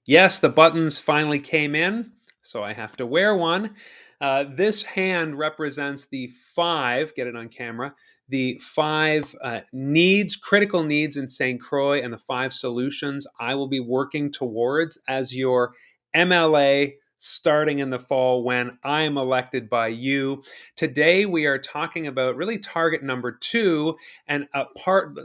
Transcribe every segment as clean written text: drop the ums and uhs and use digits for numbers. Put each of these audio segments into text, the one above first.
Yes, the buttons finally came in, so I have to wear one. This hand represents the five, get it on camera, the five needs, critical needs in Saint Croix, and the five solutions I will be working towards as your MLA starting in the fall when I am elected by you. Today, we are talking about really target number two, and part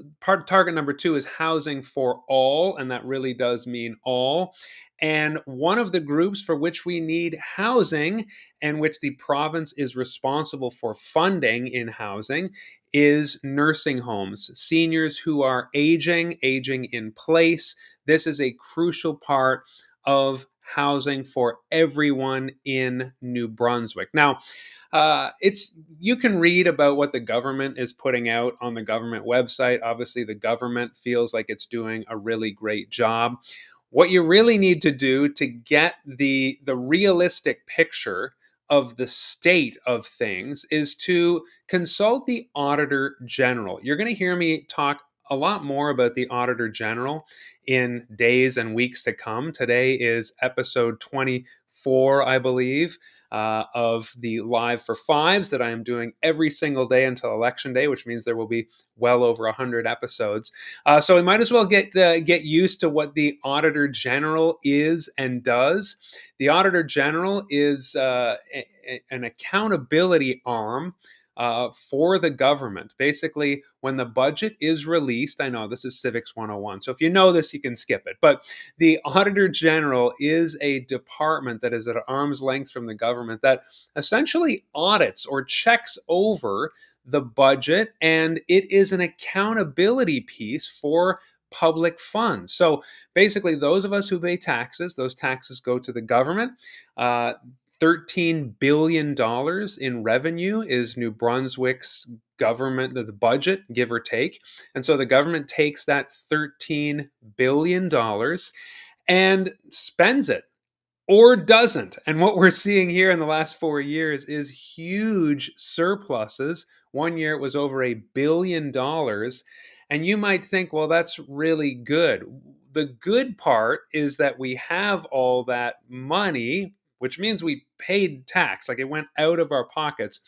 target number two is housing for all, and that really does mean all. And one of the groups for which we need housing and which the province is responsible for funding in housing is nursing homes, seniors who are aging in place. This is a crucial part of housing for everyone in New Brunswick. Now, it's you can read about what the government is putting out on the government website. Obviously, the government feels like it's doing a really great job. What you really need to do to get the realistic picture of the state of things is to consult the auditor general. You're going to hear me talk a lot more about the auditor general in days and weeks to come. Today is episode 24, I believe, of the Live for Fives that I am doing every single day until Election Day, which means there will be well over 100 episodes. So we might as well get used to what the Auditor General is and does. The Auditor General is an accountability arm for the government. Basically, when the budget is released, I know this is Civics 101, so if you know this, you can skip it. But the Auditor General is a department that is at arm's length from the government that essentially audits or checks over the budget, and it is an accountability piece for public funds. So basically, those of us who pay taxes, those taxes go to the government. $13 billion in revenue is New Brunswick's government, the budget, give or take. And so the government takes that $13 billion and spends it or doesn't. And what we're seeing here in the last 4 years is huge surpluses. One year it was over $1 billion. And you might think, well, that's really good. The good part is that we have all that money, which means we paid tax, like it went out of our pockets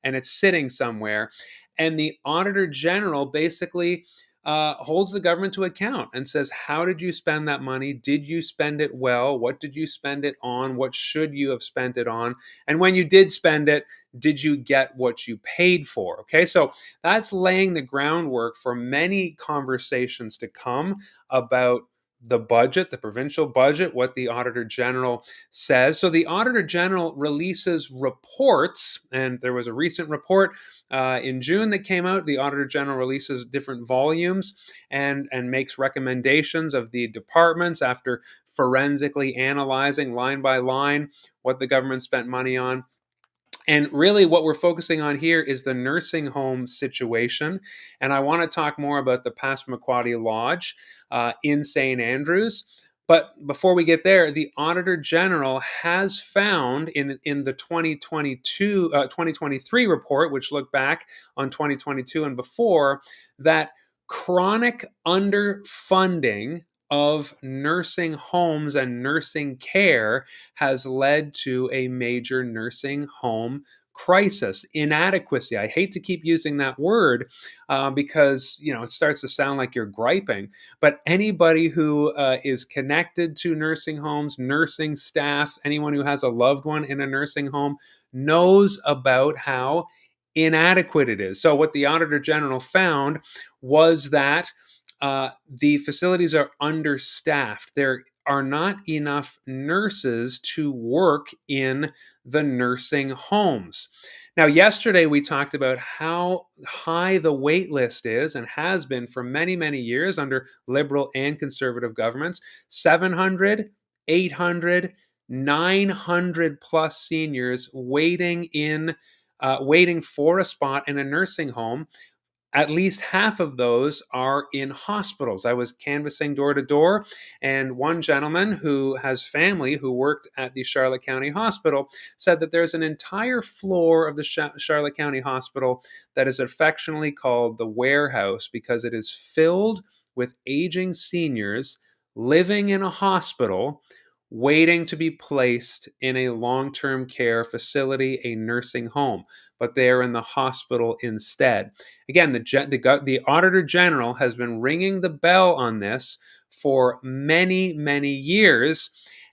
and it's sitting somewhere. And the Auditor General basically holds the government to account and says, how did you spend that money? Did you spend it well? What did you spend it on? What should you have spent it on? And when you did spend it, did you get what you paid for? Okay, so that's laying the groundwork for many conversations to come about the budget, the provincial budget, what the Auditor General says. So the Auditor General releases reports, and there was a recent report in June that came out. The Auditor General releases different volumes and makes recommendations of the departments after forensically analyzing line by line what the government spent money on. And really, what we're focusing on here is the nursing home situation. And I want to talk more about the Passamaquoddy Lodge in St. Andrews. But before we get there, the Auditor General has found in the 2023 report, which looked back on 2022 and before, that chronic underfunding of nursing homes and nursing care has led to a major nursing home crisis, inadequacy. I hate to keep using that word because it starts to sound like you're griping. But anybody who is connected to nursing homes, nursing staff, anyone who has a loved one in a nursing home knows about how inadequate it is. So what the Auditor General found was that the facilities are understaffed. There are not enough nurses to work in the nursing homes. Now, yesterday we talked about how high the wait list is and has been for many, many years under Liberal and Conservative governments. 700, 800, 900 plus seniors waiting for a spot in a nursing home. At least half of those are in hospitals. I was canvassing door to door, and one gentleman who has family who worked at the Charlotte County Hospital said that there's an entire floor of the Charlotte County Hospital that is affectionately called the warehouse because it is filled with aging seniors living in a hospital waiting to be placed in a long-term care facility, a nursing home, but they are in the hospital instead. Again, the Auditor General has been ringing the bell on this for many, many years,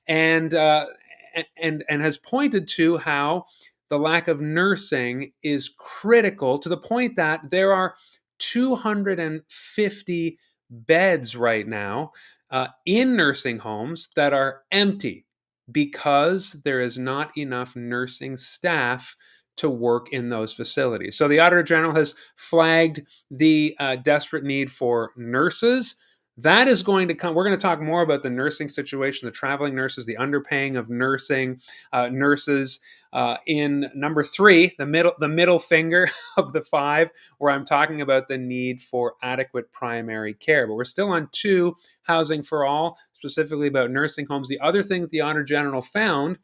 and has pointed to how the lack of nursing is critical, to the point that there are 250 beds right now in nursing homes that are empty because there is not enough nursing staff to work in those facilities. So the Auditor General has flagged the desperate need for nurses. That is going to come. We're going to talk more about the nursing situation, the traveling nurses, the underpaying of nurses. In number 3, the middle finger of the 5, where I'm talking about the need for adequate primary care. But we're still on 2, housing for all, specifically about nursing homes. The other thing that the Auditor General found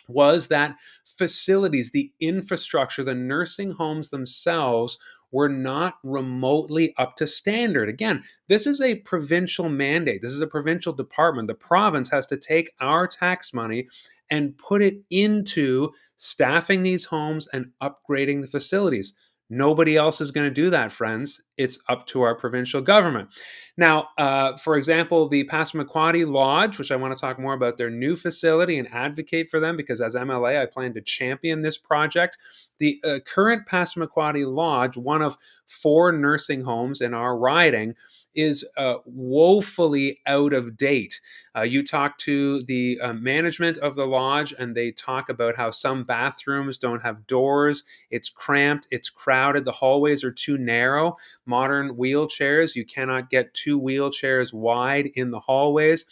was that facilities, the infrastructure, the nursing homes themselves were not remotely up to standard. Again, this is a provincial mandate. This is a provincial department. The province has to take our tax money and put it into staffing these homes and upgrading the facilities. Nobody else is going to do that, friends. It's up to our provincial government. Now, for example, the Passamaquoddy Lodge, which I want to talk more about their new facility and advocate for them, because as MLA, I plan to champion this project. The current Passamaquoddy Lodge, one of 4 nursing homes in our riding, is woefully out of date. You talk to the management of the lodge, and they talk about how some bathrooms don't have doors. It's cramped, it's crowded, the hallways are too narrow. Modern wheelchairs, you cannot get 2 wheelchairs wide in the hallways.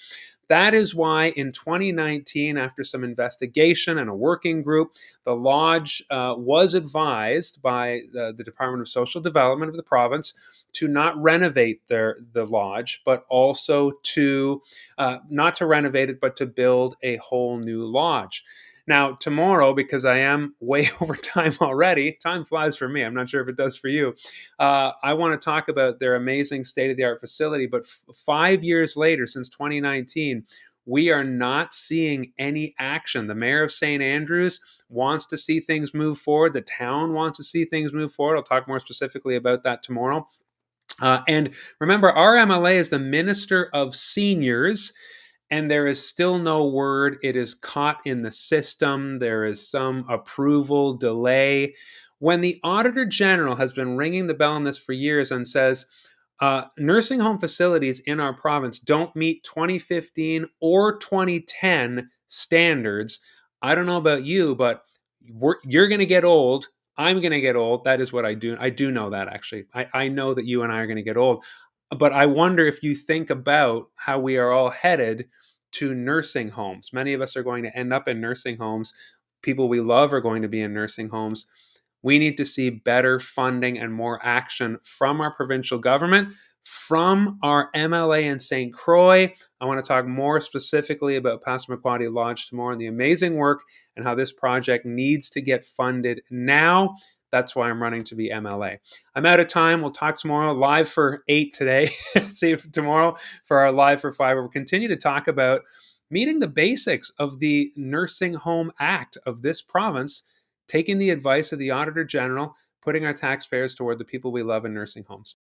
That is why in 2019, after some investigation and a working group, the lodge was advised by the Department of Social Development of the province to not renovate the lodge, but also to not to renovate it, but to build a whole new lodge. Now, tomorrow, because I am way over time already, time flies for me. I'm not sure if it does for you. I want to talk about their amazing state of the art facility. But 5 years later, since 2019, we are not seeing any action. The mayor of St. Andrews wants to see things move forward. The town wants to see things move forward. I'll talk more specifically about that tomorrow. And remember, our MLA is the Minister of Seniors, and there is still no word. It is caught in the system. There is some approval delay. When the Auditor General has been ringing the bell on this for years and says, nursing home facilities in our province don't meet 2015 or 2010 standards. I don't know about you, but you're going to get old. I'm going to get old. That is what I do. I do know that, actually. I know that you and I are going to get old. But I wonder if you think about how we are all headed to nursing homes. Many of us are going to end up in nursing homes. People we love are going to be in nursing homes. We need to see better funding and more action from our provincial government, from our MLA in Saint Croix. I want to talk more specifically about Passamaquoddy Lodge tomorrow and the amazing work and how this project needs to get funded now. That's why I'm running to be MLA. I'm out of time. We'll talk tomorrow. Live for 8 today. See you tomorrow for our live for 5. We'll continue to talk about meeting the basics of the Nursing Home Act of this province, taking the advice of the Auditor General, putting our taxpayers toward the people we love in nursing homes.